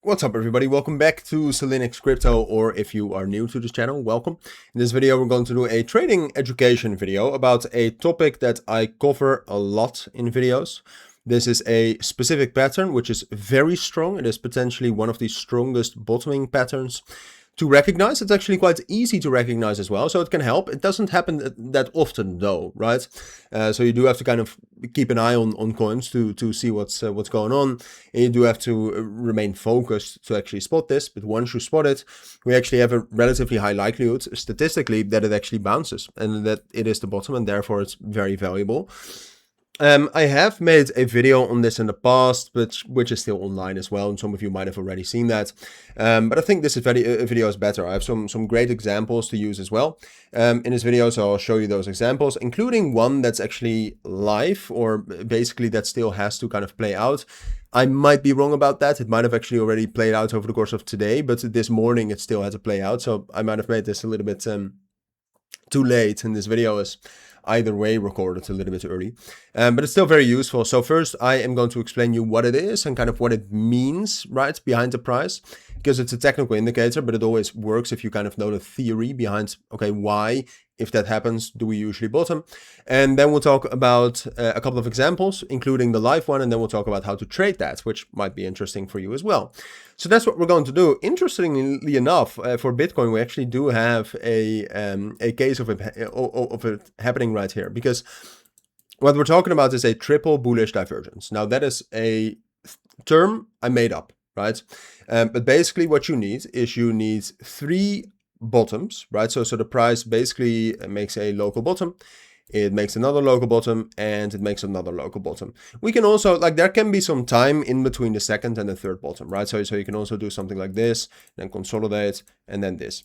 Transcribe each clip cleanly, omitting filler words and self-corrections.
What's up everybody, welcome back to Linux Crypto, or if you are new to this channel, welcome. In this video we're going to do a trading education video about a topic that I cover a lot in videos. This is a specific pattern which is very strong. It is potentially one of the strongest bottoming patterns to recognize. It's actually quite easy to recognize as well, so it can help. It doesn't happen that often though, right? So you do have to kind of keep an eye on coins to see what's going on, and you do have to remain focused to actually spot this. But once you spot it, we actually have a relatively high likelihood statistically that it actually bounces and that it is the bottom, and therefore it's very valuable. I have made a video on this in the past, which is still online as well, and some of you might have already seen that. But I think this video is better. I have some great examples to use as well in this video, so I'll show you those examples, including one that's actually live, or basically that still has to kind of play out. I might be wrong about that. It might have actually already played out over the course of today, but this morning it still had to play out, so I might have made this a little bit too late, and this video is either way recorded a little bit early, but it's still very useful. So first I am going to explain you what it is and kind of what it means right behind the price, because it's a technical indicator, but it always works if you kind of know the theory behind, okay, why, if that happens, do we usually bottom? And then we'll talk about a couple of examples, including the live one, and then we'll talk about how to trade that, which might be interesting for you as well. So that's what we're going to do. Interestingly enough, for Bitcoin, we actually do have a case of it happening right here, because what we're talking about is a triple bullish divergence. Now that is a term I made up, right? But basically what you need is you need three bottoms, right? So the price basically makes a local bottom, it makes another local bottom, and it makes another local bottom. We can also, like, there can be some time in between the second and the third bottom, right? So you can also do something like this, then consolidate, and then this.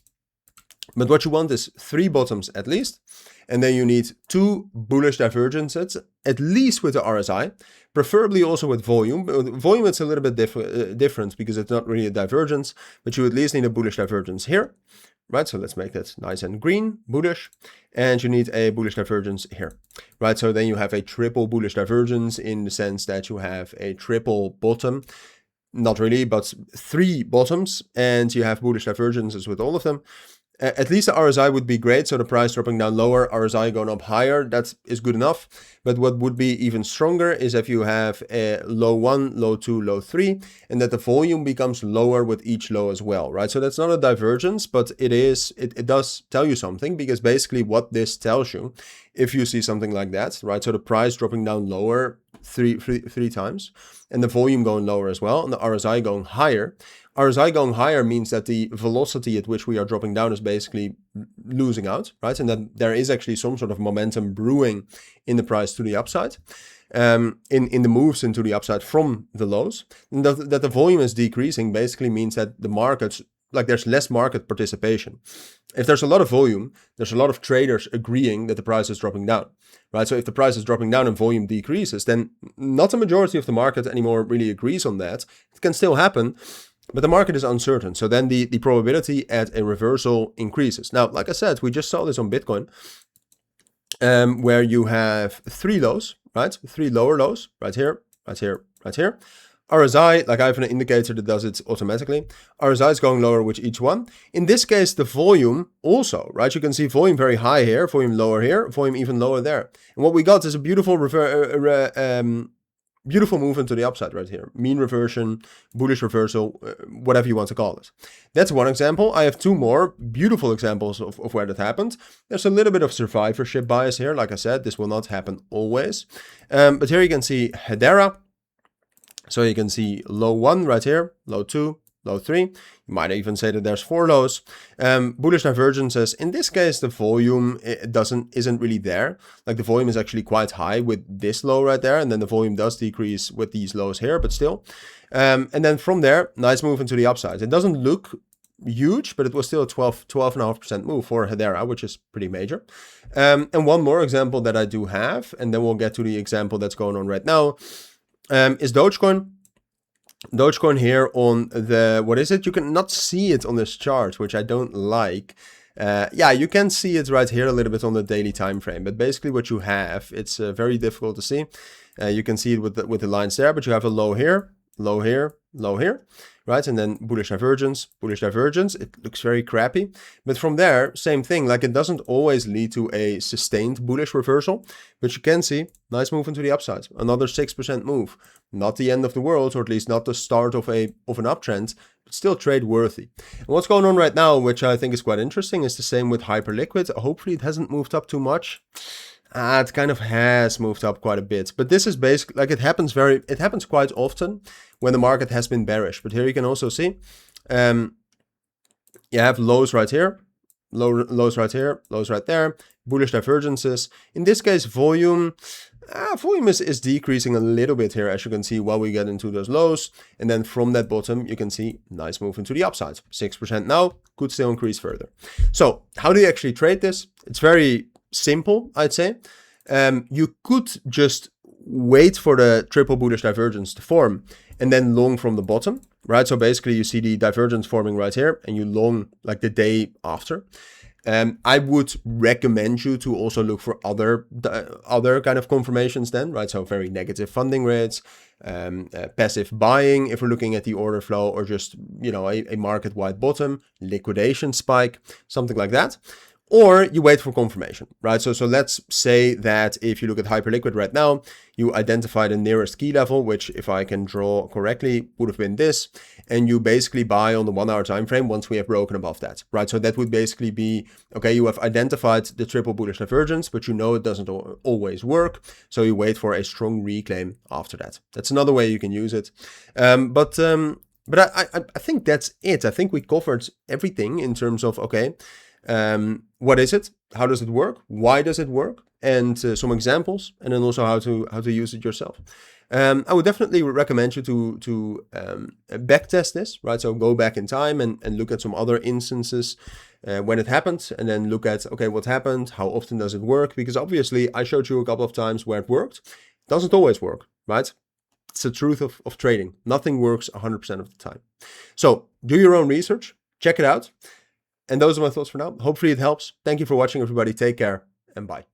But what you want is three bottoms at least, and then you need two bullish divergences, at least with the RSI, preferably also with volume. Volume, it's a little bit different because it's not really a divergence, but you at least need a bullish divergence here, right? So let's make that nice and green, bullish, and you need a bullish divergence here, right? So then you have a triple bullish divergence in the sense that you have a triple bottom, not really, but three bottoms, and you have bullish divergences with all of them. At least the RSI would be great, so the price dropping down lower, RSI going up higher, that is good enough. But what would be even stronger is if you have a low 1, low 2, low 3, and that the volume becomes lower with each low as well, right? So that's not a divergence, but it does tell you something, because basically what this tells you, if you see something like that, right? So the price dropping down lower three times, and the volume going lower as well, and the RSI going higher. RSI going higher means that the velocity at which we are dropping down is basically losing out, right? And that there is actually some sort of momentum brewing in the price to the upside, in the moves into the upside from the lows. And that the volume is decreasing basically means that the markets, like, there's less market participation. If there's a lot of volume, there's a lot of traders agreeing that the price is dropping down, right? So if the price is dropping down and volume decreases, then not the majority of the market anymore really agrees on that. It can still happen, but the market is uncertain. So then the probability at a reversal increases. Now, like I said, we just saw this on Bitcoin, where you have three lows, right? Three lower lows, right here, right here, right here. RSI, like I have an indicator that does it automatically. RSI is going lower with each one. In this case, the volume also, right? You can see volume very high here, volume lower here, volume even lower there. And what we got is a beautiful beautiful movement to the upside right here. Mean reversion, bullish reversal, whatever you want to call it. That's one example. I have two more beautiful examples of where that happened. There's a little bit of survivorship bias here. Like I said, this will not happen always. But here you can see Hedera. So you can see low 1 right here, low 2, low 3. You might even say that there's 4 lows. Bullish divergences. In this case, the volume isn't really there. Like, the volume is actually quite high with this low right there, and then the volume does decrease with these lows here, but still. And then from there, nice move into the upside. It doesn't look huge, but it was still a 12.5% move for Hedera, which is pretty major. And one more example that I do have, and then we'll get to the example that's going on right now, is Dogecoin. Dogecoin here on the, what is it? You can not see it on this chart, which I don't like. Yeah, you can see it right here a little bit on the daily time frame, but basically what you have, it's very difficult to see. You can see it with the lines there, but you have a low here, low here, right? And then bullish divergence. It looks very crappy. But from there, same thing, like it doesn't always lead to a sustained bullish reversal, but you can see nice move into the upside, another 6% move. Not the end of the world, or at least not the start of an uptrend, but still trade worthy. And what's going on right now, which I think is quite interesting, is the same with Hyperliquid. Hopefully it hasn't moved up too much. It kind of has moved up quite a bit, but this is basically like it happens quite often when the market has been bearish. But here you can also see, you have lows right here, lows right here, lows right there, bullish divergences. In this case, volume is decreasing a little bit here, as you can see, while we get into those lows. And then from that bottom, you can see nice move into the upside. 6% now, could still increase further. So how do you actually trade this? It's very simple, I'd say. You could just wait for the triple bullish divergence to form and then long from the bottom, right? So basically you see the divergence forming right here and you long like the day after. I would recommend you to also look for other kind of confirmations then, right? So very negative funding rates, passive buying if we're looking at the order flow, or just, you know, a market-wide bottom, liquidation spike, something like that. Or you wait for confirmation, right? So let's say that if you look at Hyperliquid right now, you identify the nearest key level, which if I can draw correctly, would have been this. And you basically buy on the 1 hour time frame once we have broken above that, right? So that would basically be, okay, you have identified the triple bullish divergence, but you know it doesn't always work. So you wait for a strong reclaim after that. That's another way you can use it. But I think that's it. I think we covered everything in terms of, okay, what is it? How does it work? Why does it work? And some examples, and then also how to use it yourself. I would definitely recommend you to backtest this, right? So go back in time and look at some other instances when it happened, and then look at, okay, what happened? How often does it work? Because obviously I showed you a couple of times where it worked. It doesn't always work, right? It's the truth of trading. Nothing works 100% of the time. So do your own research, check it out. And those are my thoughts for now. Hopefully it helps. Thank you for watching, everybody. Take care and bye.